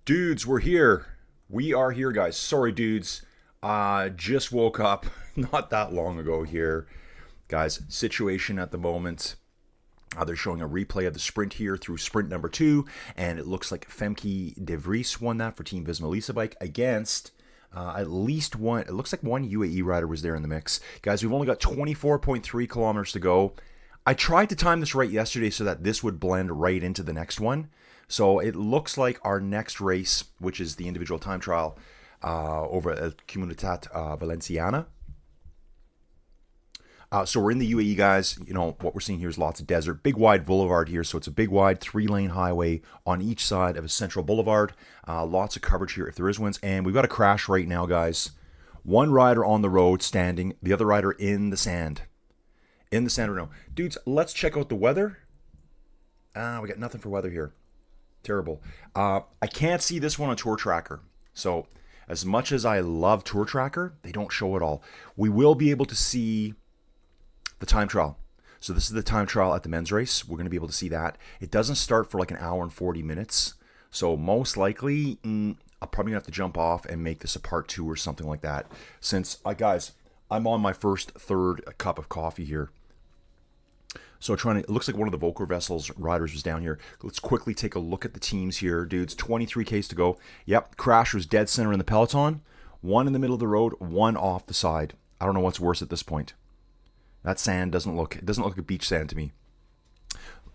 Dudes, we're here. We are here, guys. Sorry, dudes. Just woke up not that long ago here. Guys, situation at the moment. They're showing a replay of the sprint here through sprint number 2, and it looks like Femke de Vries won that for Team Visma Lease Bike against at least one. It looks like one UAE rider was there in the mix. Guys, we've only got 24.3 kilometers to go. I tried to time this right yesterday so that this would blend right into the next one. So it looks like our next race, which is the individual time trial over at Comunitat Valenciana. So we're in the UAE, guys. You know, what we're seeing here is lots of desert. Big wide boulevard here. So it's a big wide 3-lane highway on each side of a central boulevard. Lots of coverage here if there is winds. And we've got a crash right now, guys. One rider on the road standing, the other rider in the sand. In the sand right now. Dudes, let's check out the weather. We got nothing for weather here. Terrible. I can't see this one on Tour Tracker. So as much as I love Tour Tracker, they don't show it all. We will be able to see the time trial. So this is the time trial at the men's race. We're going to be able to see that. It doesn't start for like an hour and 40 minutes. So most likely, I'll probably have to jump off and make this a part 2 or something like that. Since, guys, I'm on my third cup of coffee here. So it looks like one of the Volta Vessels riders was down here. Let's quickly take a look at the teams here, dudes. 23Ks to go. Yep, crash was dead center in the peloton. One in the middle of the road, one off the side. I don't know what's worse at this point. That sand doesn't look like beach sand to me.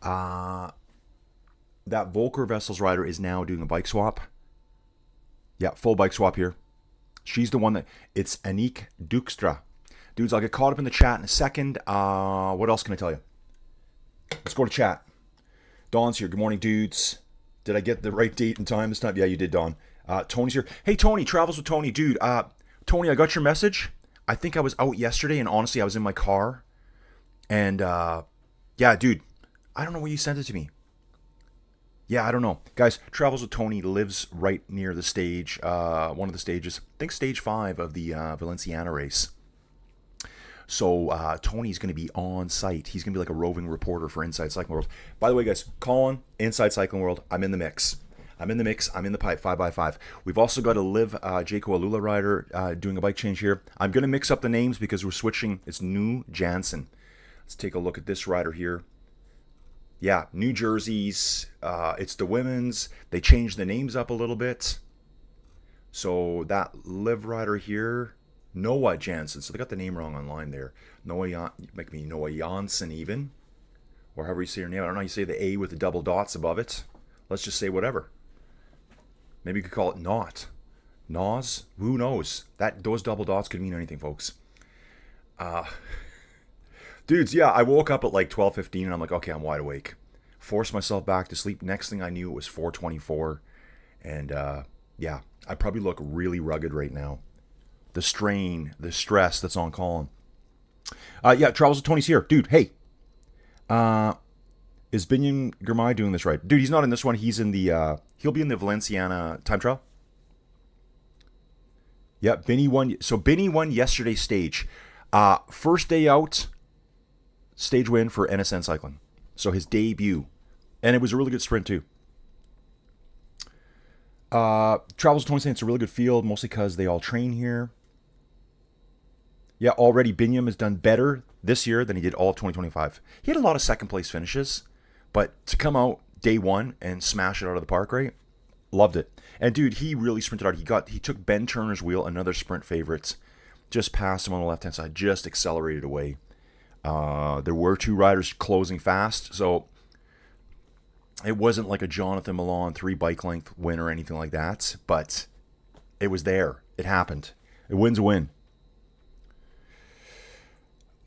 That Volta Vessels rider is now doing a bike swap. Yeah, full bike swap here. She's the one that, it's Aniek Dijkstra. Dudes, I'll get caught up in the chat in a second. What else can I tell you? Let's go to chat. Dawn's here. Good morning, dudes. Did I get the right date and time this time? Yeah, you did, Dawn. Tony's here. Hey, Tony. Travels with Tony. Dude, Tony, I got your message. I think I was out yesterday, and honestly, I was in my car. And, yeah, dude, I don't know where you sent it to me. Yeah, I don't know. Guys, Travels with Tony lives right near the stage, one of the stages. I think stage 5 of the Valenciana race. So Tony's going to be on site. He's going to be like a roving reporter for Inside Cycling World. By the way, guys, Colin, Inside Cycling World, I'm in the mix. I'm in the pipe, 5x5. We've also got a Liv Jaco Alula rider doing a bike change here. I'm going to mix up the names because we're switching. It's New Jansen. Let's take a look at this rider here. Yeah, New Jerseys. It's the women's. They changed the names up a little bit. So that Liv rider here, Noah Jansen. So they got the name wrong online there. Noah Jansen even. Or however you say your name. I don't know how you say the A with the double dots above it. Let's just say whatever. Maybe you could call it Not. Nas? Who knows? Those double dots could mean anything, folks. Dudes, yeah, I woke up at like 12:15 and I'm like, okay, I'm wide awake. Forced myself back to sleep. Next thing I knew, it was 4:24. And yeah, I probably look really rugged right now. The strain, the stress that's on Colin. Yeah, Travels with Tony's here. Dude, hey. Is Binyan Girmay doing this right? Dude, he's not in this one. He's in the, he'll be in the Valenciana time trial. Yeah, Binny won. So Binny won yesterday's stage. First day out, stage win for NSN Cycling. So his debut. And it was a really good sprint too. Travels with Tony saying it's a really good field, mostly because they all train here. Yeah, already Binyam has done better this year than he did all of 2025. He had a lot of second place finishes, but to come out day one and smash it out of the park, right? Loved it. And dude, he really sprinted hard. He took Ben Turner's wheel, another sprint favorite, just passed him on the left-hand side, just accelerated away. There were two riders closing fast, so it wasn't like a Jonathan Milan 3 bike length win or anything like that, but it was there. It happened. A win's a win.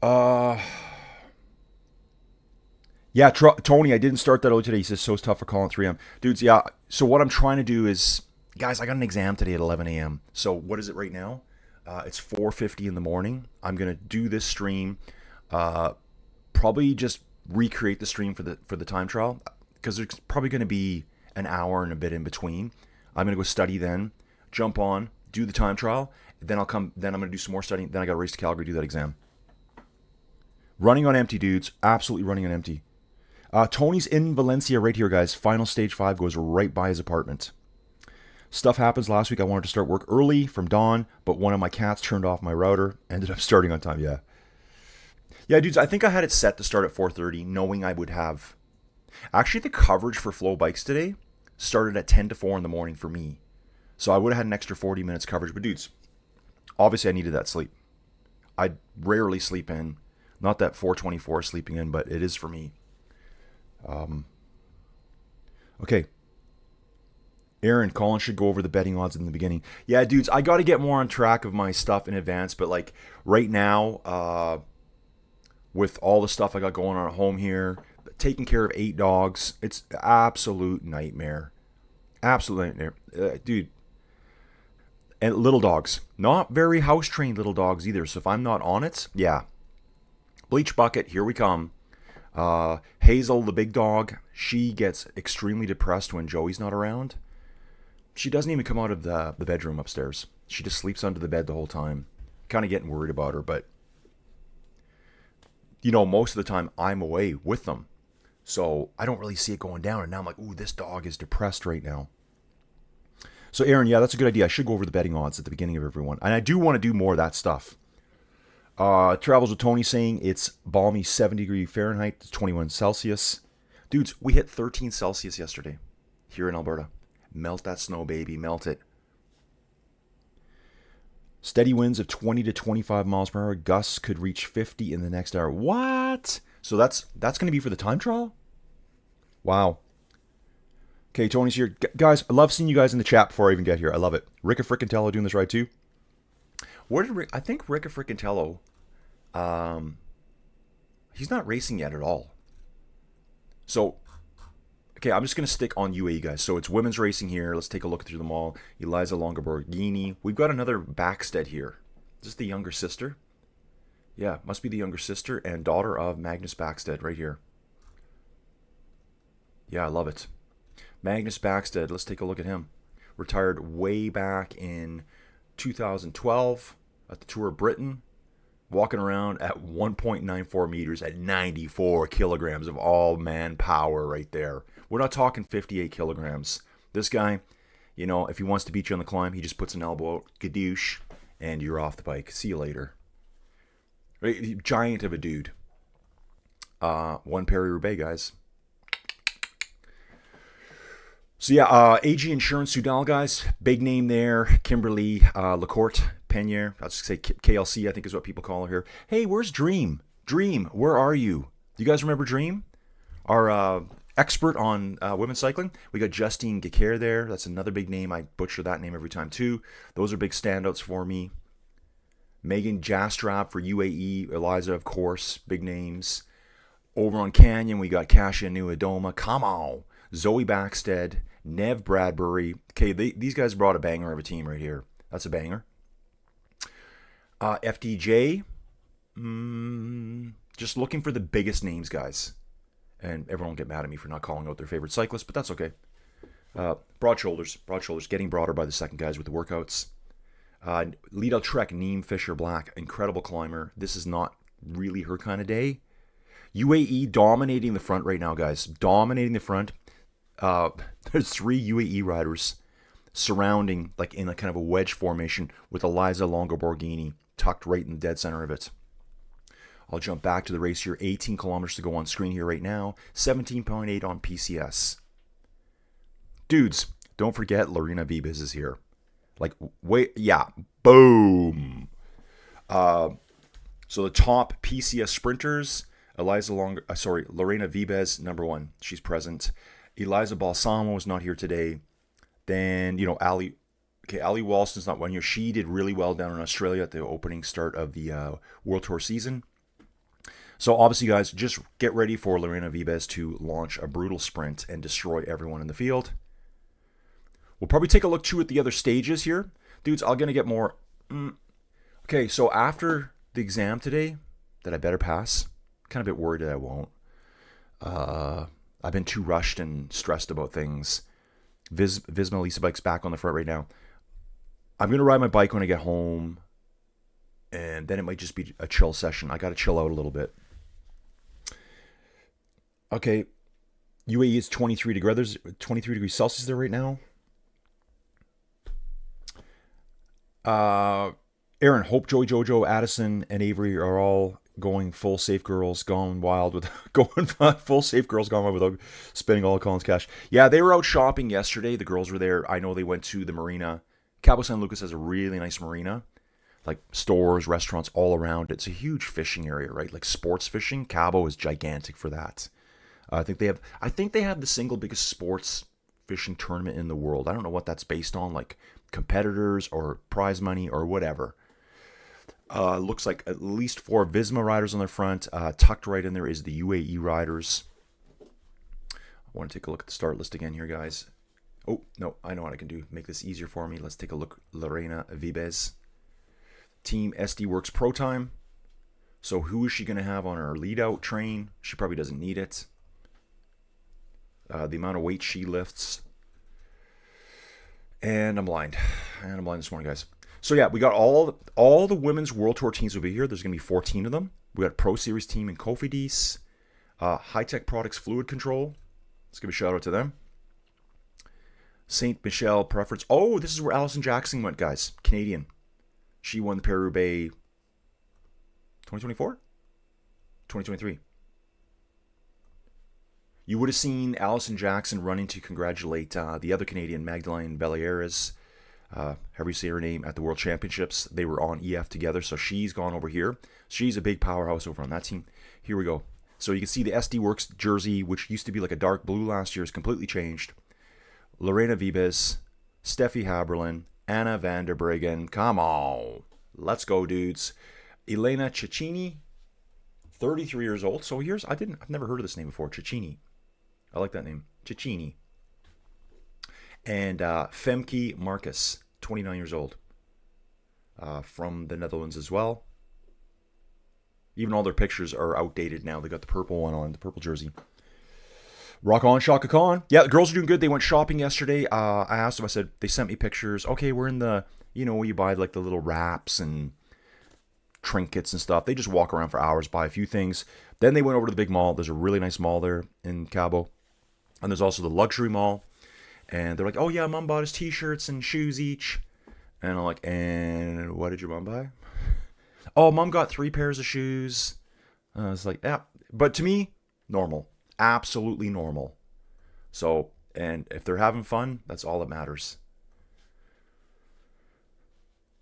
Uh, yeah, Tony, I didn't start that early today. He says, so it's tough for calling 3 a.m. Dudes, yeah. So what I'm trying to do is, guys, I got an exam today at 11 a.m. So what is it right now? It's 4:50 in the morning. I'm going to do this stream. Uh, Probably just recreate the stream for the time trial because there's probably going to be an hour and a bit in between. I'm going to go study then, jump on, do the time trial, then I'll come. Then I'm going to do some more studying. Then I got to race to Calgary, do that exam. Running on empty, dudes. Absolutely running on empty. Tony's in Valencia right here, guys. Final stage 5 goes right by his apartment. Stuff happens last week. I wanted to start work early from dawn, but one of my cats turned off my router. Ended up starting on time. Yeah. Yeah, dudes, I think I had it set to start at 4:30, knowing I would have. Actually, the coverage for Flow Bikes today started at 10 to 4 in the morning for me. So I would have had an extra 40 minutes coverage. But dudes, obviously I needed that sleep. I rarely sleep in. Not that 424 is sleeping in, but it is for me. Okay. Aaron, Colin should go over the betting odds in the beginning. Yeah, dudes, I got to get more on track of my stuff in advance. But like right now, with all the stuff I got going on at home here, taking care of 8 dogs, it's absolute nightmare. Absolute nightmare. Dude, and little dogs. Not very house trained little dogs either. So if I'm not on it, yeah. Bleach bucket, here we come. Hazel, the big dog, she gets extremely depressed when Joey's not around. She doesn't even come out of the bedroom upstairs. She just sleeps under the bed the whole time. Kind of getting worried about her, but most of the time I'm away with them. So I don't really see it going down. And now I'm like, ooh, this dog is depressed right now. So Aaron, yeah, that's a good idea. I should go over the betting odds at the beginning of everyone. And I do want to do more of that stuff. Travels with Tony saying it's balmy 70 Fahrenheit, 21 Celsius. Dudes, we hit 13 Celsius yesterday here in Alberta. Melt that snow, baby. Melt it. Steady winds of 20 to 25 miles per hour. Gusts could reach 50 in the next hour. What? So that's going to be for the time trial? Wow. Okay, Tony's here. Guys, I love seeing you guys in the chat before I even get here. I love it. Rick Frickentello doing this right too. Where did I think Rick Frickentello, he's not racing yet at all. So, okay, I'm just going to stick on UAE, guys. So it's women's racing here. Let's take a look through them all. Eliza Longoborghini. We've got another Backstead here. Is this the younger sister? Yeah, must be the younger sister and daughter of Magnus Backstead right here. Yeah, I love it. Magnus Backstead, let's take a look at him. Retired way back in 2012 at the Tour of Britain. Walking around at 1.94 meters at 94 kilograms of all man power right there. We're not talking 58 kilograms. This guy, if he wants to beat you on the climb, he just puts an elbow out, gadoosh, and you're off the bike. See you later. Right? Giant of a dude. One Paris-Roubaix, guys. So yeah, AG Insurance Sudal, guys. Big name there. Kimberly Lacourte Penier. I'll just say KLC, I think is what people call her here. Hey, where's Dream? Dream, where are you? Do you guys remember Dream? Our expert on women's cycling. We got Justine Gacare there. That's another big name. I butcher that name every time too. Those are big standouts for me. Megan Jastrap for UAE. Eliza, of course. Big names. Over on Canyon, we got Kasia Nuadoma. Come on. Zoe Backstead. Nev Bradbury. Okay, these guys brought a banger of a team right here. That's a banger. FDJ. Just looking for the biggest names, guys. And everyone will get mad at me for not calling out their favorite cyclists, but that's okay. Broad shoulders, getting broader by the second, guys, with the workouts. Liedel Trek, Neem Fisher Black, incredible climber. This is not really her kind of day. UAE dominating the front right now, guys. Dominating the front. There's 3 UAE riders surrounding, like in a kind of a wedge formation with Eliza Longoborghini tucked right in the dead center of it. I'll jump back to the race here. 18 kilometers to go on screen here right now. 17.8 on PCS. Dudes, don't forget Lorena Vibes is here. Like, wait, yeah, boom. So the top PCS sprinters, Lorena Vibes, number 1. She's present. Eliza Balsamo is not here today. Then, Ali Walston's not one here. She did really well down in Australia at the opening start of the World Tour season. So obviously, guys, just get ready for Lorena Vibes to launch a brutal sprint and destroy everyone in the field. We'll probably take a look too at the other stages here. Dudes, I'm going to get more. Okay, so after the exam today that I better pass, kind of a bit worried that I won't. I've been too rushed and stressed about things. Visma Lisa Bike's back on the front right now. I'm going to ride my bike when I get home, and then it might just be a chill session. I got to chill out a little bit. Okay, UAE is 23 degrees. There's 23 degrees Celsius there right now. Aaron, Hope, Joey, Jojo, Addison, and Avery are all going full safe girls gone wild with full safe girls gone wild without spending all of Colin's cash. Yeah, they were out shopping yesterday. The girls were there. I know they went to the marina. Cabo San Lucas has a really nice marina, like stores, restaurants all around. It's a huge fishing area, right? Like sports fishing. Cabo is gigantic for that. I think they have the single biggest sports fishing tournament in the world. I don't know what that's based on, like competitors or prize money or whatever. Looks like at least 4 Visma riders on the front. Tucked right in there is the UAE riders. I want to take a look at the start list again here, guys. Oh, no, I know what I can do. Make this easier for me. Let's take a look. Lorena Vibes. Team SD Works Pro Time. So who is she going to have on her lead out train? She probably doesn't need it. The amount of weight she lifts. And I'm blind. This morning, guys. So yeah, we got all the women's World Tour teams will be here. There's going to be 14 of them. We got Pro Series team in Cofidis. High Tech Products Fluid Control. Let's give a shout out to them. St. Michel Preference. Oh, this is where Allison Jackson went, guys. Canadian. She won the Paris-Roubaix 2024? 2023. You would have seen Allison Jackson running to congratulate the other Canadian, Magdalene Bellieres, however you say her name, at the World Championships. They were on EF together, so she's gone over here. She's a big powerhouse over on that team. Here we go. So you can see the SD Works jersey, which used to be like a dark blue last year, is completely changed. Lorena Vibes, Steffi Haberlin, Anna van der Breggen. Come on. Let's go, dudes. Elena Cecchini, 33 years old. So I've never heard of this name before. Cecchini. I like that name. Cecchini. And Femke Marcus, 29 years old. From the Netherlands as well. Even all their pictures are outdated now. They got the purple one on, the purple jersey. Rock on, Shaka Khan. Yeah, the girls are doing good. They went shopping yesterday. I asked them, I said, they sent me pictures. Okay, we're in the, where you buy like the little wraps and trinkets and stuff. They just walk around for hours, buy a few things. Then they went over to the big mall. There's a really nice mall there in Cabo. And there's also the luxury mall. And they're like, oh yeah, mom bought us t-shirts and shoes each. And I'm like, and what did your mom buy? Oh, mom got 3 pairs of shoes. It's like, yeah. But to me, normal. Absolutely normal. So, and if they're having fun, that's all that matters.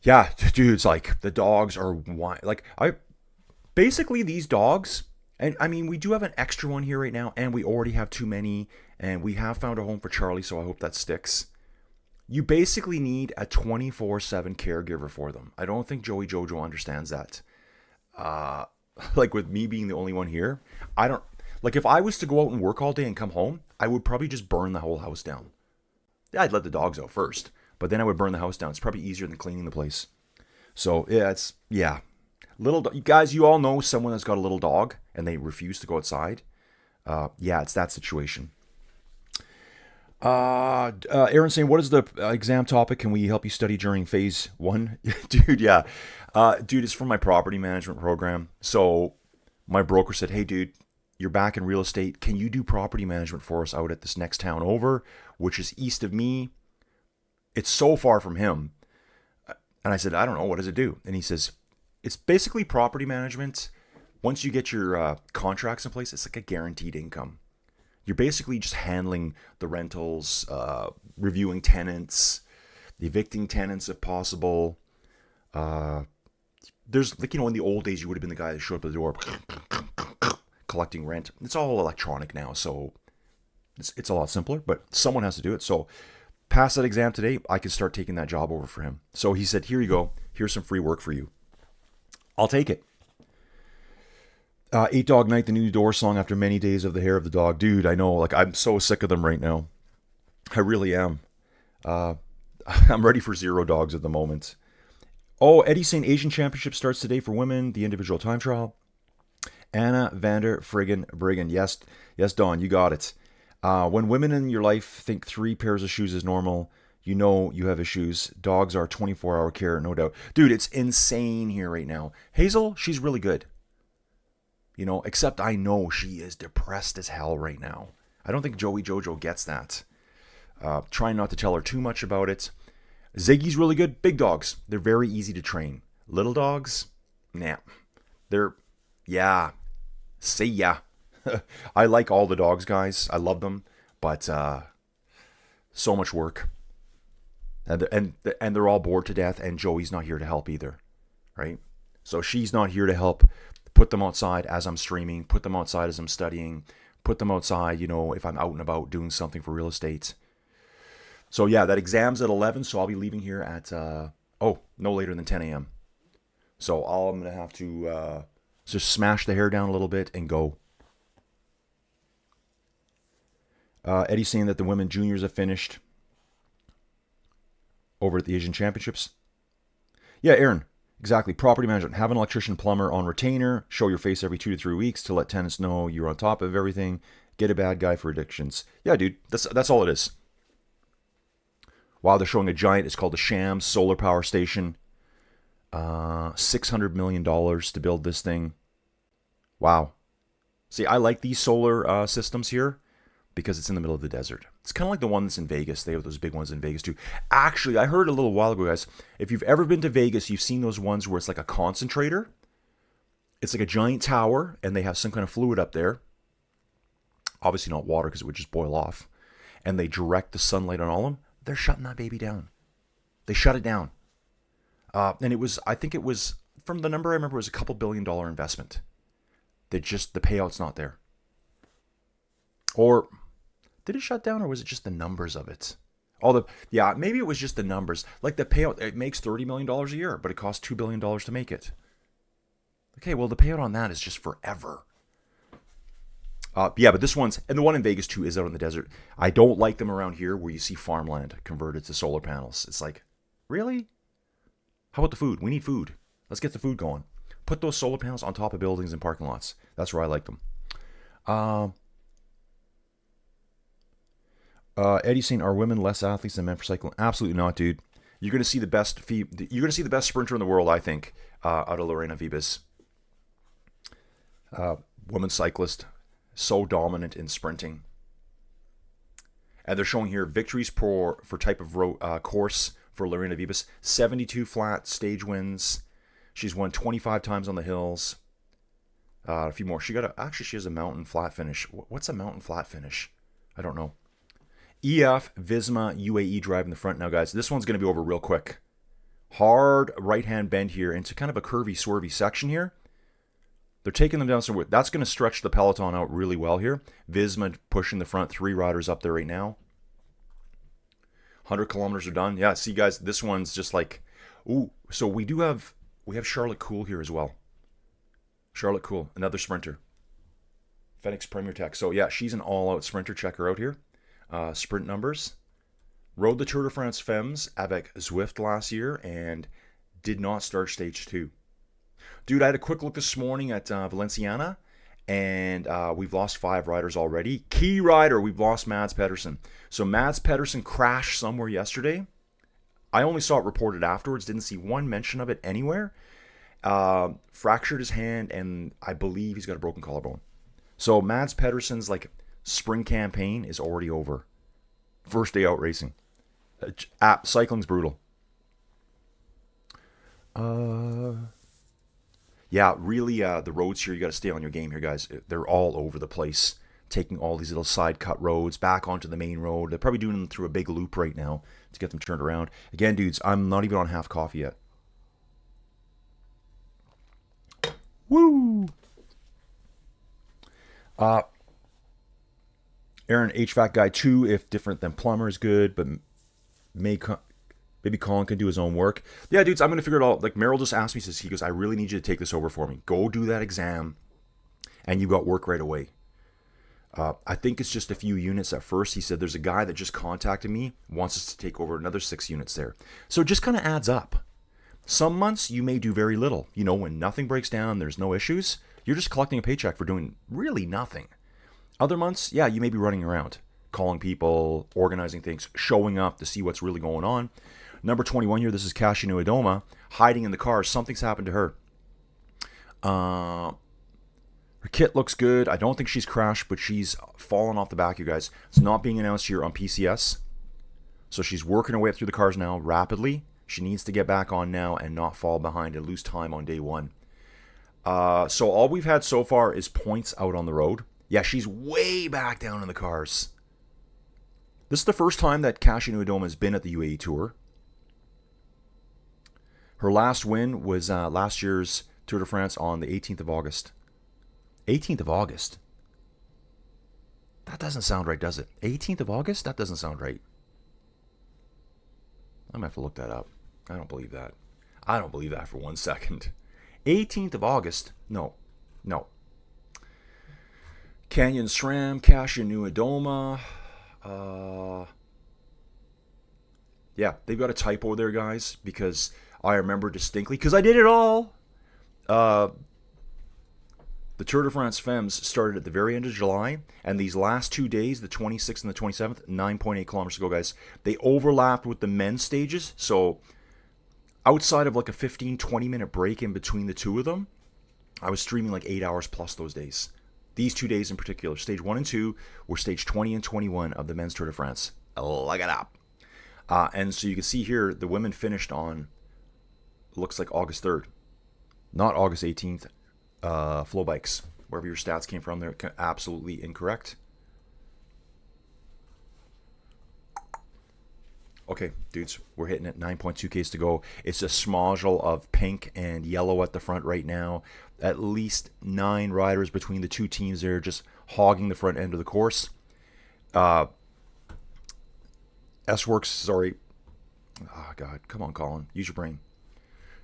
Yeah, dude, it's like the dogs are like basically these dogs, and I mean, we do have an extra one here right now, and we already have too many, and we have found a home for Charlie, so I hope that sticks. You basically need a 24/7 caregiver for them. I don't think Joey Jojo understands that. Like with me being the only one here, I don't, like if I was to go out and work all day and come home, I would probably just burn the whole house down. Yeah, I'd let the dogs out first, but then I would burn the house down. It's probably easier than cleaning the place. So yeah, little guys, you all know someone that's got a little dog and they refuse to go outside. Yeah, it's that situation. Aaron saying, what is the exam topic? Can we help you study during phase 1? Dude, yeah. Dude, it's from my property management program. So my broker said, hey, dude, you're back in real estate. Can you do property management for us out at this next town over, which is east of me? It's so far from him. And I said, I don't know. What does it do? And he says, it's basically property management. Once you get your contracts in place, it's like a guaranteed income. You're basically just handling the rentals, reviewing tenants, evicting tenants if possible. There's like, in the old days, you would have been the guy that showed up at the door collecting rent. It's all electronic now, so it's a lot simpler, but someone has to do it. So pass that exam today, I can start taking that job over for him. So he said, here you go. Here's some free work for you. I'll take it. Eight Dog Night, the new Door song after many days of the hair of the dog. Dude, I know, like, I'm so sick of them right now. I really am. Uh, I'm ready for zero dogs at the moment. Oh, Eddie St. Asian Championship starts today for women, the individual time trial. Anna Vander Friggin Briggin. Yes, yes, Dawn, you got it. When women in your life think 3 pairs of shoes is normal, you know you have issues. Dogs are 24-hour care, no doubt. Dude, it's insane here right now. Hazel, she's really good. Except I know she is depressed as hell right now. I don't think Joey Jojo gets that. Trying not to tell her too much about it. Ziggy's really good. Big dogs, they're very easy to train. Little dogs, nah. Yeah, see ya. I like all the dogs, guys. I love them, but so much work. And they're all bored to death, and Joey's not here to help either, right? So she's not here to help put them outside as I'm streaming, put them outside as I'm studying, put them outside, if I'm out and about doing something for real estate. So yeah, that exam's at 11, so I'll be leaving here at, no later than 10 a.m. So I'm going to have to just smash the hair down a little bit and go. Eddie's saying that the women juniors have finished over at the Asian Championships. Yeah, Aaron, exactly. Property management. Have an electrician plumber on retainer. Show your face every 2 to 3 weeks to let tenants know you're on top of everything. Get a bad guy for addictions. Yeah, dude, that's all it is. Wow, they're showing a giant. It's called the Shams Solar Power Station. $600 million to build this thing. Wow. See, I like these solar systems here because it's in the middle of the desert. It's kind of like the one that's in Vegas. They have those big ones in Vegas too. Actually, I heard a little while ago, guys, if you've ever been to Vegas, you've seen those ones where it's like a concentrator. It's like a giant tower, and they have some kind of fluid up there. Obviously not water because it would just boil off. And they direct the sunlight on all of them. They're shutting that baby down. They shut it down. And I think it was, from the number I remember, it was a couple $1 billion investment. The payout's not there. Or did it shut down, or was it just the numbers of it? Maybe it was just the numbers. Like the payout, it makes $30 million a year, but it costs $2 billion to make it. Okay, well, the payout on that is just forever. But this one's, and the one in Vegas too is out in the desert. I don't like them around here where you see farmland converted to solar panels. It's like, really? How about the food? We need food. Let's get the food going. Put those solar panels on top of buildings and parking lots. That's where I like them. Eddie's saying, are women less athletes than men for cycling? Absolutely not, dude. You're going to see the best sprinter in the world, I think, out of Lorena Vibas. Woman cyclist, so dominant in sprinting. And they're showing here victories for type of course for Lorena Vibas. 72 flat stage wins. She's won 25 times on the hills. A few more. She has a mountain flat finish. What's a mountain flat finish? I don't know. EF Visma UAE drive in the front now, guys. This one's going to be over real quick. Hard right-hand bend here into kind of a curvy, swervy section here. They're taking them down somewhere. That's going to stretch the peloton out really well here. Visma pushing the front. 3 riders up there right now. 100 kilometers are done. Yeah, see, guys, this one's just like, ooh. So we have Charlotte Cool here as well. Charlotte Cool, another sprinter. Phoenix Premier Tech. So yeah, she's an all-out sprinter. Check her out here. Sprint numbers. Rode the Tour de France Femmes avec Zwift last year and did not start stage 2. Dude, I had a quick look this morning at Valenciana, and we've lost 5 riders already. Key rider, we've lost Mads Pedersen. So Mads Pedersen crashed somewhere yesterday. I only saw it reported afterwards, didn't see one mention of it anywhere. Fractured his hand, and I believe he's got a broken collarbone. So Mads Pedersen's spring campaign is already over. First day out racing. Cycling's brutal. Yeah, really, the roads here, you got to stay on your game here, guys. They're all over the place. Taking all these little side cut roads back onto the main road. They're probably doing them through a big loop right now to get them turned around. Again, dudes, I'm not even on half coffee yet. Woo! Aaron, HVAC guy too, if different than plumber is good, but maybe Colin can do his own work. Yeah, dudes, I'm going to figure it out. Like Merrill just asked me, he goes, I really need you to take this over for me. Go do that exam. and you got work right away. I think it's just a few units at first. He said there's a guy that just contacted me, wants us to take over another 6 units there. So it just kind of adds up. Some months you may do very little. You know, when nothing breaks down, there's no issues, you're just collecting a paycheck for doing really nothing. Other months, yeah, you may be running around, calling people, organizing things, showing up to see what's really going on. Number 21 here, this is Kasia Nuadoma, hiding in the car. Something's happened to her. Her kit looks good. I don't think she's crashed, but she's fallen off the back, you guys. It's not being announced here on PCS. So she's working her way up through the cars now rapidly. She needs to get back on now and not fall behind and lose time on day one. So all we've had so far is points out on the road. Yeah, she's way back down in the cars. This is the first time that Kasia Nuadoma has been at the UAE Tour. Her last win was last year's Tour de France on the 18th of August. 18th of August? That doesn't sound right, does it? 18th of August? That doesn't sound right. I'm going to have to look that up. I don't believe that. I don't believe that for 1 second. 18th of August? No. Canyon SRAM, Kasia Nuadoma. Yeah, they've got a typo there, guys, because I remember distinctly, because I did it all. The Tour de France Femmes started at the very end of July, and these last 2 days, the 26th and the 27th, 9.8 kilometers to go, guys, they overlapped with the men's stages. So outside of like a 15-20 minute break in between the two of them, I was streaming like 8 hours plus those days. These 2 days in particular, stage 1 and 2, were stage 20 and 21 of the men's Tour de France. Look it up. And so you can see here, the women finished on, looks like August 3rd, not August 18th. Flow bikes, wherever your stats came from, they're absolutely incorrect. Okay, dudes, we're hitting it. 9.2 Ks to go. It's a smodule of pink and yellow at the front right now. At least 9 riders between the two teams there, just hogging the front end of the course. S-Works, sorry. Oh, God. Come on, Colin. Use your brain.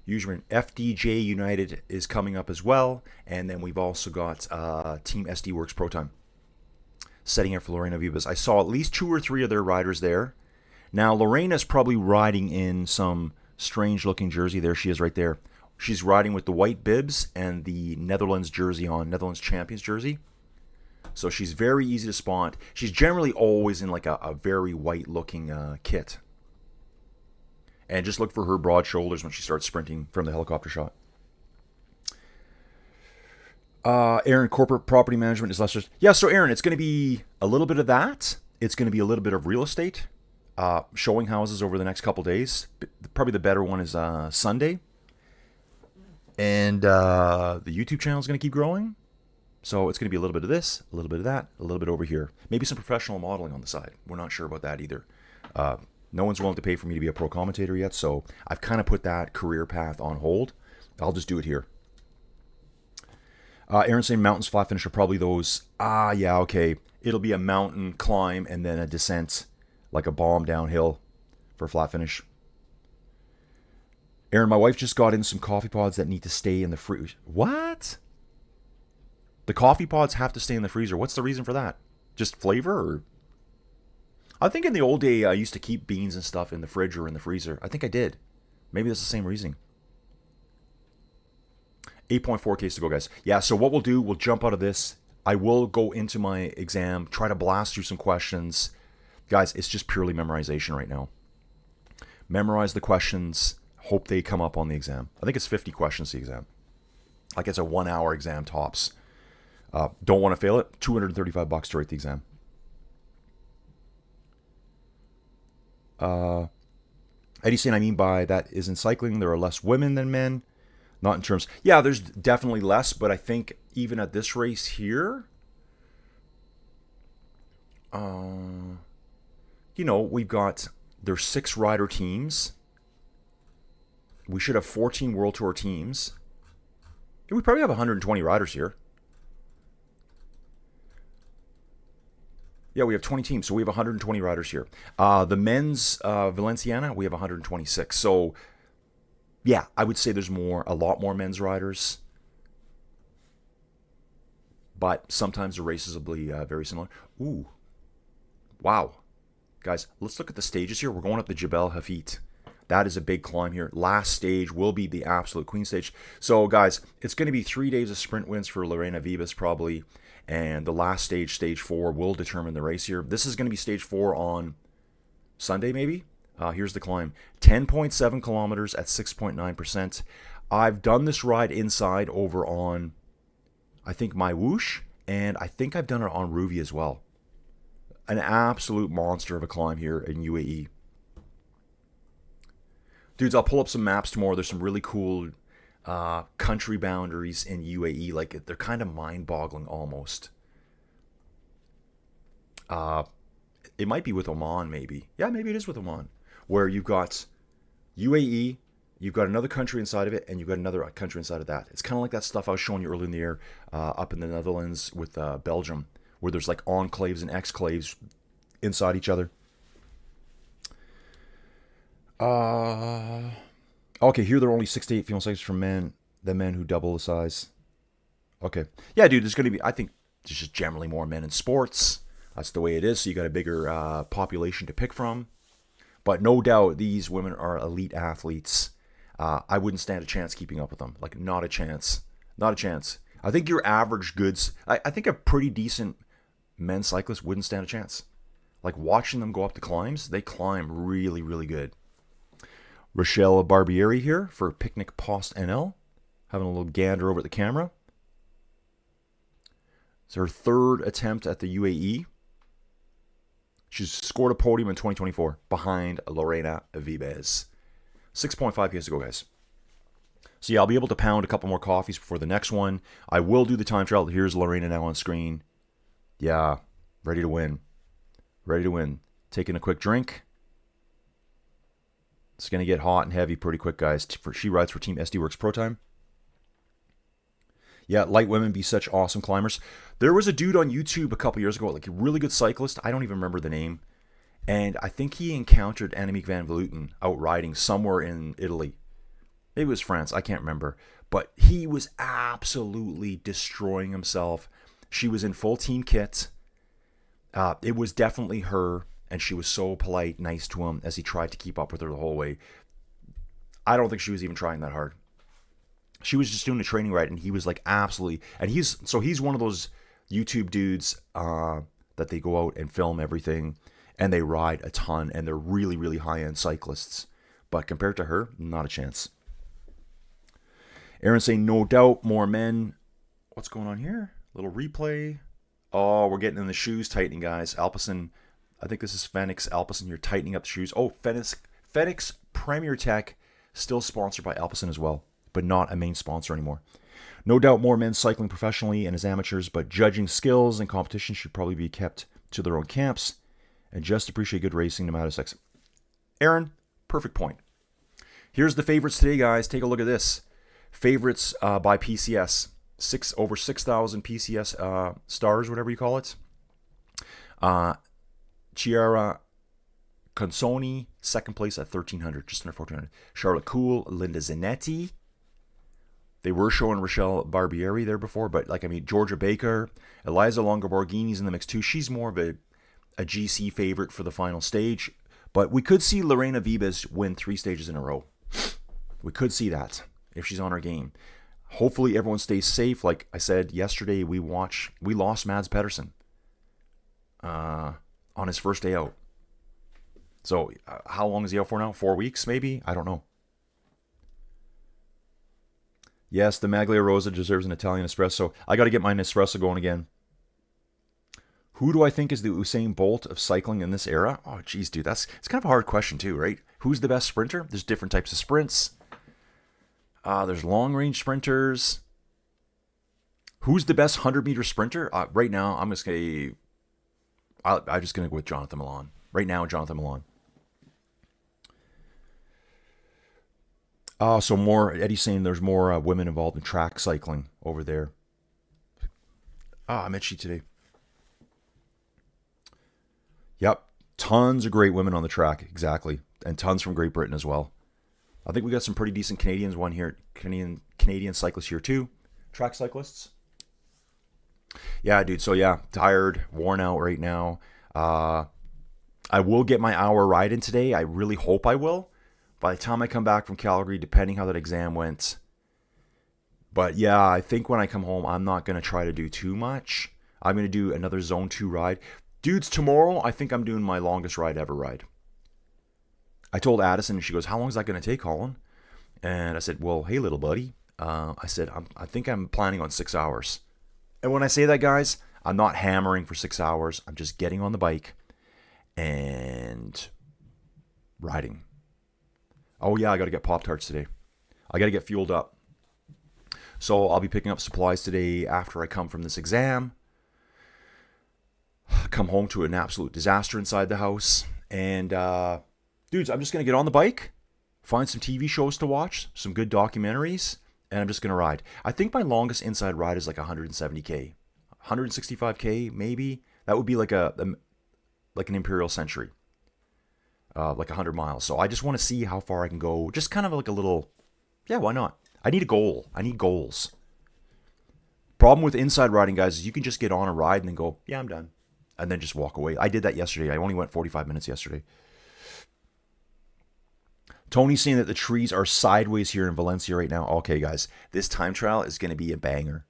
FDJ United is coming up as well. And then we've also got Team SD Works Pro Time setting up for Lorena Vivas. I saw at least 2 or 3 of their riders there. Now, Lorena's probably riding in some strange-looking jersey. There she is right there. She's riding with the white bibs and the Netherlands jersey on, Netherlands Champions jersey. So she's very easy to spot. She's generally always in like a very white-looking kit. And just look for her broad shoulders when she starts sprinting from the helicopter shot. Aaron, corporate property management is less. Yeah, so Aaron, it's going to be a little bit of that. It's going to be a little bit of real estate. Showing houses over the next couple days. Probably the better one is Sunday. And the YouTube channel is going to keep growing. So it's going to be a little bit of this, a little bit of that, a little bit over here. Maybe some professional modeling on the side. We're not sure about that either. No one's willing to pay for me to be a pro commentator yet, so I've kind of put that career path on hold. I'll just do it here. Aaron saying mountains flat finish are probably those. Yeah, okay. It'll be a mountain climb and then a descent, like a bomb downhill for flat finish. Aaron, my wife just got in some coffee pods that need to stay in the freezer. What? The coffee pods have to stay in the freezer. What's the reason for that? Just flavor? Or? I think in the old day, I used to keep beans and stuff in the fridge or in the freezer. I think I did. Maybe that's the same reasoning. 8.4 Ks to go, guys. Yeah, so what we'll do, we'll jump out of this. I will go into my exam, try to blast through some questions. Guys, it's just purely memorization right now. Memorize the questions. Hope they come up on the exam. I think it's 50 questions, the exam. Like it's a 1-hour exam tops. Don't want to fail it. $235 to write the exam. Eddie's saying, I mean by that is in cycling, there are less women than men. Not in terms... Yeah, there's definitely less, but I think even at this race here... you know, we've got... There's 6 rider teams. We should have 14 World Tour teams. We probably have 120 riders here. Yeah, we have 20 teams, so we have 120 riders here. The men's Valenciana, we have 126. So, yeah, I would say there's a lot more men's riders. but sometimes the races will be very similar. Ooh, wow. Guys, let's look at the stages here. We're going up the Jebel Hafit. That is a big climb here. Last stage will be the absolute queen stage. So, guys, it's going to be 3 days of sprint wins for Lorena Vivas probably. And the last stage, stage 4, will determine the race here. This is going to be stage 4 on Sunday, maybe. Here's the climb. 10.7 kilometers at 6.9%. I've done this ride inside over on, I think, my Whoosh. And I think I've done it on Ruvi as well. An absolute monster of a climb here in UAE. Dudes, I'll pull up some maps tomorrow. There's some really cool country boundaries in UAE. Like, they're kind of mind-boggling almost. It might be with Oman, maybe. Yeah, maybe it is with Oman. Where you've got UAE, you've got another country inside of it, and you've got another country inside of that. It's kind of like that stuff I was showing you earlier in the year up in the Netherlands with Belgium, where there's like enclaves and exclaves inside each other. Okay, here there are only 6 to 8 female cyclists for men, the men who double the size. Okay. Yeah, dude, there's going to be, I think, there's just generally more men in sports. That's the way it is, so you got a bigger population to pick from. But no doubt, these women are elite athletes. I wouldn't stand a chance keeping up with them. Like, not a chance. Not a chance. I think your average goods, I think a pretty decent men's cyclist wouldn't stand a chance. Like, watching them go up the climbs, they climb really, really good. Rochelle Barbieri here for Picnic Post NL. Having a little gander over at the camera. It's her 3rd attempt at the UAE. She's scored a podium in 2024 behind Lorena Vivas. 6.5 Ks to go, guys. So yeah, I'll be able to pound a couple more coffees before the next one. I will do the time trial. Here's Lorena now on screen. Yeah, ready to win. Ready to win. Taking a quick drink. It's going to get hot and heavy pretty quick, guys. She rides for Team SD Works Pro Time. Yeah, light women be such awesome climbers. There was a dude on YouTube a couple years ago, like a really good cyclist. I don't even remember the name. And I think he encountered Annemiek van Vleuten out riding somewhere in Italy. Maybe it was France. I can't remember. But he was absolutely destroying himself. She was in full team kit. It was definitely her. And she was so polite, nice to him as he tried to keep up with her the whole way. I don't think she was even trying that hard. She was just doing a training ride, and he was like absolutely. And he's one of those YouTube dudes that they go out and film everything, and they ride a ton, and they're really, really high-end cyclists. But compared to her, not a chance. Aaron saying, no doubt, more men. What's going on here? Little replay. Oh, we're getting in the shoes tightening, guys. Alpecin. I think this is Fenix Alpecin here tightening up the shoes. Oh, Fenix Premier Tech, still sponsored by Alpecin as well, but not a main sponsor anymore. No doubt more men cycling professionally and as amateurs, but judging skills and competition should probably be kept to their own camps and just appreciate good racing no matter sex. Aaron, perfect point. Here's the favorites today, guys. Take a look at this. Favorites by PCS. Over 6,000 PCS stars, whatever you call it. Chiara Consoni, second place at 1,300, just under 1,400. Charlotte Cool, Linda Zanetti. They were showing Rochelle Barbieri there before, but Georgia Baker, Eliza Longoborghini's in the mix too. She's more of a GC favorite for the final stage, but we could see Lorena Vivas win 3 stages in a row. We could see that if she's on her game. Hopefully everyone stays safe. Like I said yesterday, we lost Mads Pedersen on his first day out. So how long is he out for now? 4 weeks maybe? I don't know. Yes, the Maglia Rosa deserves an Italian espresso. I got to get my Nespresso going again. Who do I think is the Usain Bolt of cycling in this era? Oh, geez, dude, it's kind of a hard question too, right? Who's the best sprinter? There's different types of sprints. There's long-range sprinters. Who's the best 100-meter sprinter? Right now, I'm just going to go with Jonathan Milan. Right now, Jonathan Milan. So more, Eddie's saying there's more women involved in track cycling over there. I met she today. Yep, tons of great women on the track, exactly. And tons from Great Britain as well. I think we got some pretty decent Canadians, Canadian cyclists here too. Track cyclists. Yeah, dude. So yeah, tired, worn out right now. Uh, I will get my hour ride in today. I really hope I will. By the time I come back from Calgary, depending how that exam went. But yeah, I think when I come home, I'm not going to try to do too much. I'm going to do another Zone 2 ride. Dudes, tomorrow, I think I'm doing my longest ride ever ride. I told Addison, and she goes, how long is that going to take, Colin? And I said, well, hey, little buddy. I said, I think I'm planning on 6 hours. And when I say that, guys, I'm not hammering for 6 hours. I'm just getting on the bike and riding. Oh, yeah, I got to get Pop-Tarts today. I got to get fueled up. So I'll be picking up supplies today after I come from this exam. Come home to an absolute disaster inside the house. And, dudes, I'm just going to get on the bike, find some TV shows to watch, some good documentaries, and I'm just going to ride. I think my longest inside ride is like 170K. 165K, maybe. That would be like an Imperial Century. Like 100 miles. So I just want to see how far I can go. Just kind of like a little, yeah, why not? I need a goal. I need goals. Problem with inside riding, guys, is you can just get on a ride and then go, yeah, I'm done. And then just walk away. I did that yesterday. I only went 45 minutes yesterday. Tony's saying that the trees are sideways here in Valencia right now. Okay, guys, this time trial is going to be a banger.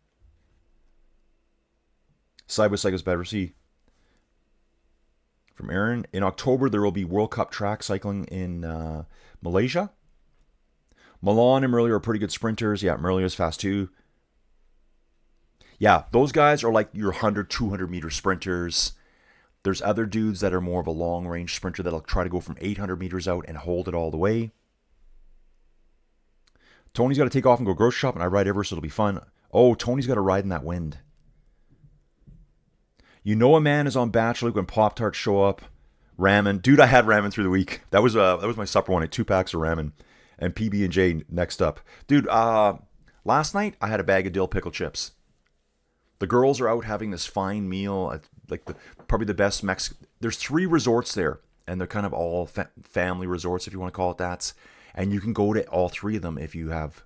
Sideways cycles better. See. From Aaron, in October, there will be World Cup track cycling in Malaysia. Milan and Merlier are pretty good sprinters. Yeah, Merlier's fast too. Yeah, those guys are like your 100, 200 meter sprinters. There's other dudes that are more of a long range sprinter that'll try to go from 800 meters out and hold it all the way. Tony's got to take off and go grocery shopping. I ride ever, so it'll be fun. Oh, Tony's got to ride in that wind. You know a man is on Bachelor when Pop-Tarts show up. Ramen. Dude, I had ramen through the week. That was my supper one. I had 2 packs of ramen. And PB&J next up. Dude, last night I had a bag of dill pickle chips. The girls are out having this fine meal. Probably the best Mexican. There's 3 resorts there. And they're kind of all family resorts, if you want to call it that. And you can go to all 3 of them if you have.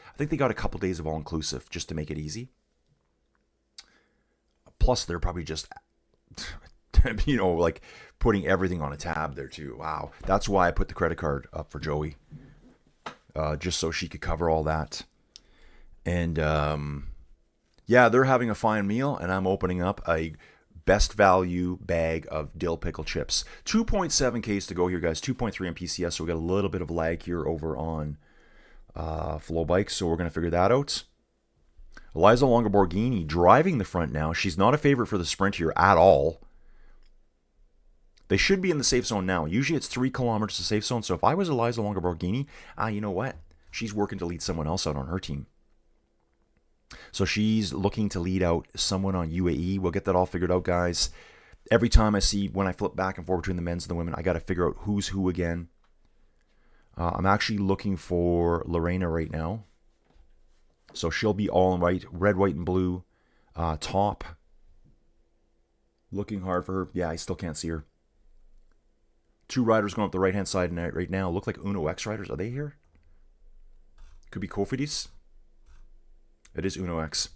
I think they got a couple days of all-inclusive just to make it easy. Plus, they're probably just, like putting everything on a tab there too. Wow. That's why I put the credit card up for Joey. Just so she could cover all that. And, yeah, they're having a fine meal, and I'm opening up a best value bag of dill pickle chips. 2.7 Ks to go here, guys. 2.3 on PCS, so we got a little bit of lag here over on Flow Bikes, so we're going to figure that out. Eliza Longoborghini driving the front now. She's not a favorite for the sprint here at all. They should be in the safe zone now. Usually it's 3 kilometers to safe zone. So if I was Eliza Longoborghini, you know what? She's working to lead someone else out on her team. So she's looking to lead out someone on UAE. We'll get that all figured out, guys. Every time when I flip back and forth between the men's and the women, I got to figure out who's who again. I'm actually looking for Lorena right now. So she'll be all in red, white, and blue top. Looking hard for her. Yeah, I still can't see her. 2 riders going up the right-hand side right now. Look like Uno X riders. Are they here? Could be Cofidis. It is Uno X.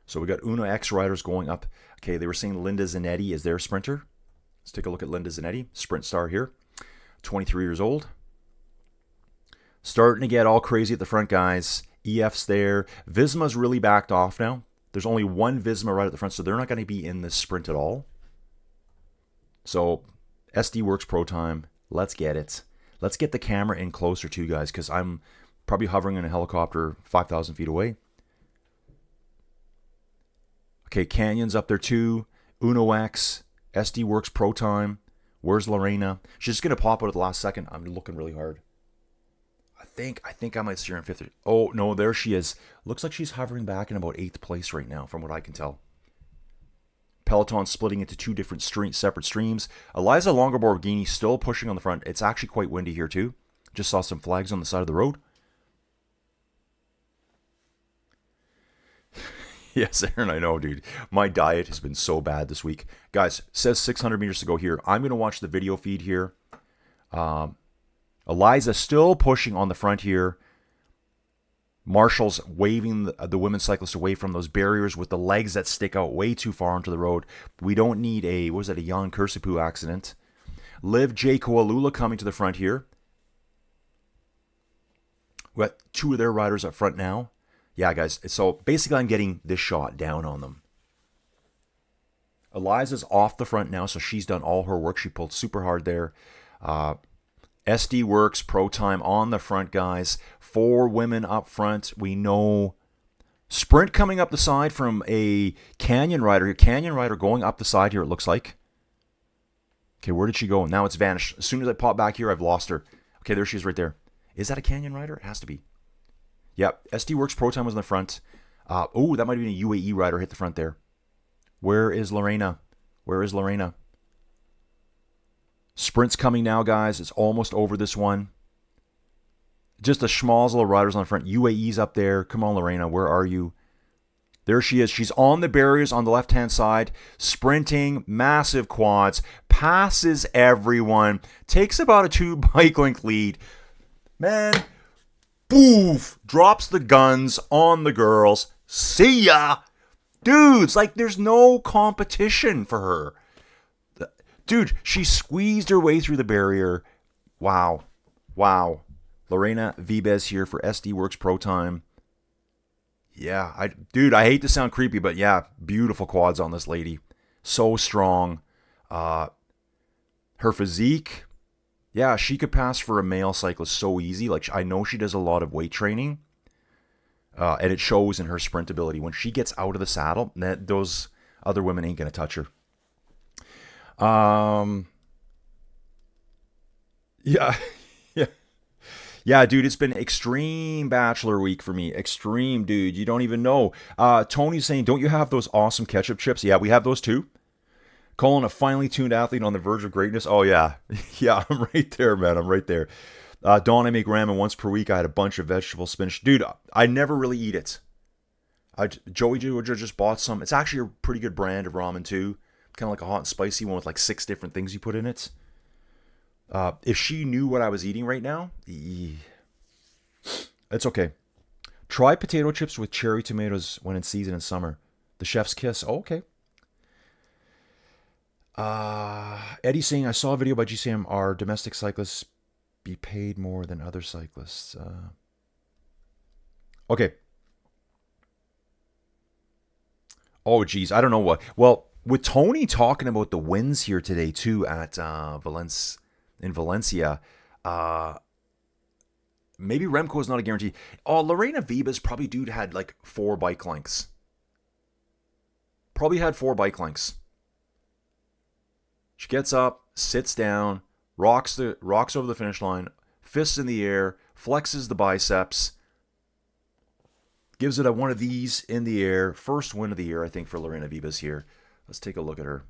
So we got Uno X riders going up. Okay, they were saying Linda Zanetti is their sprinter. Let's take a look at Linda Zanetti. Sprint star here. 23 years old. Starting to get all crazy at the front, guys. EF's there. Visma's really backed off now. There's only 1 Visma right at the front, so they're not going to be in this sprint at all. So SD Works Pro Time. Let's get it. Let's get the camera in closer too, guys, because I'm probably hovering in a helicopter 5,000 feet away. Okay, Canyon's up there too. Uno X, SD Works Pro Time. Where's Lorena? She's just going to pop out at the last second. I'm looking really hard. I think I might see her in 5th. Oh, no, there she is. Looks like she's hovering back in about 8th place right now, from what I can tell. Peloton splitting into 2 different separate streams. Eliza Longoborghini still pushing on the front. It's actually quite windy here too. Just saw some flags on the side of the road. Yes, Aaron, I know, dude. My diet has been so bad this week. Guys, says 600 meters to go here. I'm going to watch the video feed here. Eliza still pushing on the front here. Marshall's waving the women's cyclists away from those barriers with the legs that stick out way too far onto the road. We don't need a, what was that, a Jan Kursipu accident. Liv J. Koalula coming to the front here. We got two of their riders up front now. Yeah, guys. So basically, I'm getting this shot down on them. Eliza's off the front now, so she's done all her work. She pulled super hard there. SD Works, Pro Time on the front, guys. 4 women up front. We know sprint coming up the side from a Canyon rider. Canyon rider going up the side here, it looks like. Okay, where did she go? Now it's vanished. As soon as I pop back here, I've lost her. Okay, there she is right there. Is that a Canyon rider? It has to be. Yep, SD Works Pro Time was in the front. Oh, that might have been a UAE rider hit the front there. Where is Lorena? Where is Lorena? Sprint's coming now, guys. It's almost over this one. Just a schmozzle of riders on the front. UAE's up there. Come on, Lorena. Where are you? There she is. She's on the barriers on the left-hand side. Sprinting. Massive quads. Passes everyone. Takes about a 2 bike length lead. Man. Boof. Drops the guns on the girls. See ya. Dudes, like there's no competition for her. Dude, she squeezed her way through the barrier. Wow. Wow. Lorena Vibes here for SD Works Pro Time. Yeah, I hate to sound creepy, but yeah, beautiful quads on this lady. So strong. Her physique, yeah, she could pass for a male cyclist so easy. Like, I know she does a lot of weight training. And it shows in her sprint ability. When she gets out of the saddle, those other women ain't going to touch her. Yeah. Yeah, dude, it's been extreme bachelor week for me. Extreme, dude. You don't even know. Tony's saying, don't you have those awesome ketchup chips? Yeah, we have those too. Calling a finely tuned athlete on the verge of greatness. Oh, yeah. Yeah, I'm right there, man. I'm right there. Dawn, I make ramen once per week. I had a bunch of vegetable spinach. Dude, I never really eat it. Joey Georgia just bought some. It's actually a pretty good brand of ramen too. Kind of like a hot and spicy one with like 6 different things you put in it. If she knew what I was eating right now, it's okay. Try potato chips with cherry tomatoes when in season in summer. The chef's kiss. Oh, okay. Eddie saying, I saw a video by GCM. Are domestic cyclists be paid more than other cyclists? Okay. Oh, geez. I don't know what. Well, with Tony talking about the wins here today, too, at in Valencia, maybe Remco is not a guarantee. Oh, Lorena Vibes probably, dude, had like 4 bike lengths. Probably had 4 bike lengths. She gets up, sits down, rocks over the finish line, fists in the air, flexes the biceps, gives it a one of these in the air. First win of the year, I think, for Lorena Vibes here. Let's take a look at her.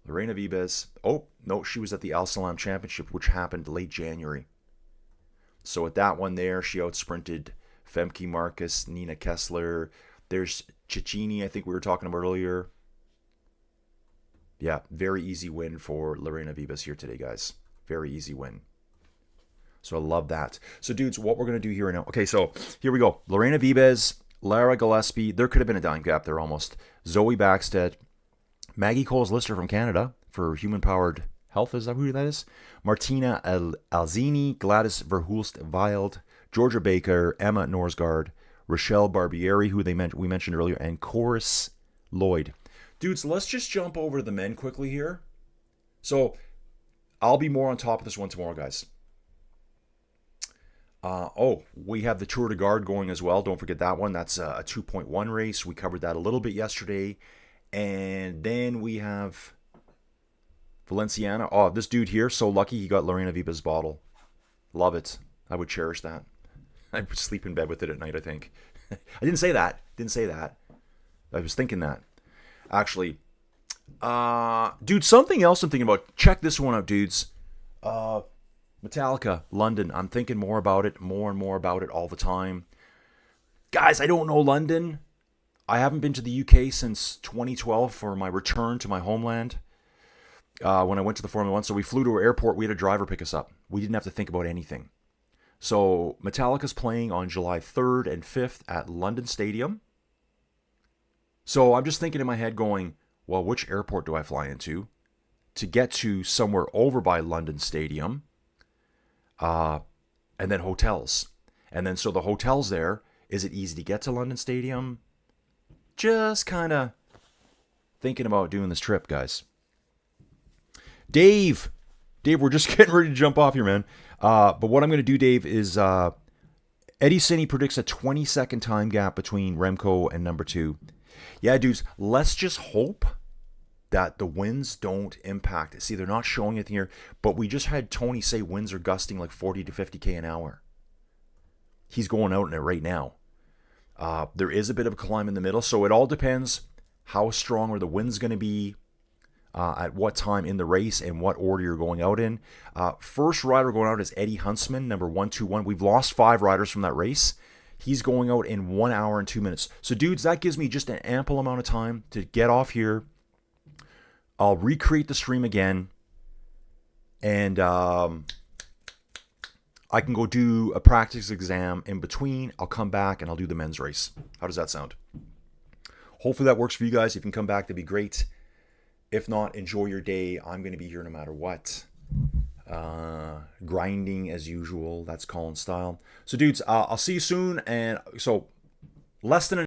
Lorena Vibes. Oh, no, she was at the Al Salam Championship, which happened late January. So with that one there, she outsprinted Femke Marcus, Nina Kessler. There's Cicchini, I think we were talking about earlier. Yeah, very easy win for Lorena Vibes here today, guys. Very easy win. So I love that. So, dudes, what we're going to do here right now. Okay, so here we go. Lorena Vibes, Lara Gillespie. There could have been a dime gap there almost. Zoe Backstead. Maggie Coles-Lister from Canada for Human Powered Health. Is that who that is? Martina Alzini, Gladys Verhulst-Wild, Georgia Baker, Emma Norsgaard, Rochelle Barbieri, who we mentioned earlier, and Coris Lloyd. Dudes, let's just jump over to the men quickly here. So I'll be more on top of this one tomorrow, guys. We have the Tour de Garde going as well. Don't forget that one. That's a 2.1 race. We covered that a little bit yesterday. And then we have Valenciana. Oh, this dude here, so lucky he got Lorena Vibes' bottle. Love it. I would cherish that. I would sleep in bed with it at night, I think. I didn't say that. I was thinking that. Actually, dude, something else I'm thinking about. Check this one out, dudes. Metallica, London. I'm thinking more and more about it all the time. Guys, I don't know London. I haven't been to the UK since 2012 for my return to my homeland. When I went to the Formula 1, so we flew to our airport. We had a driver pick us up. We didn't have to think about anything. So Metallica's playing on July 3rd and 5th at London Stadium. So I'm just thinking in my head going, well, which airport do I fly into to get to somewhere over by London Stadium? And then hotels. And then so the hotels there, is it easy to get to London Stadium? Just kind of thinking about doing this trip, guys. Dave, we're just getting ready to jump off here, man. But what I'm going to do, Dave, is Eddie Cine predicts a 20-second time gap between Remco and number 2. Yeah, dudes, let's just hope that the winds don't impact it. See, they're not showing it here, but we just had Tony say winds are gusting like 40 to 50k an hour. He's going out in it right now. There is a bit of a climb in the middle, so it all depends how strong are the winds going to be, at what time in the race, and what order you're going out in. First rider going out is Eddie Huntsman, number 121. We've lost 5 riders from that race. He's going out in 1 hour and 2 minutes. So, dudes, that gives me just an ample amount of time to get off here. I'll recreate the stream again, and I can go do a practice exam in between. I'll come back and I'll do the men's race. How does that sound? Hopefully that works for you guys. If you can come back, that'd be great. If not, enjoy your day. I'm going to be here no matter what. Grinding as usual. That's Colin's style. So, dudes, I'll see you soon. And so, less than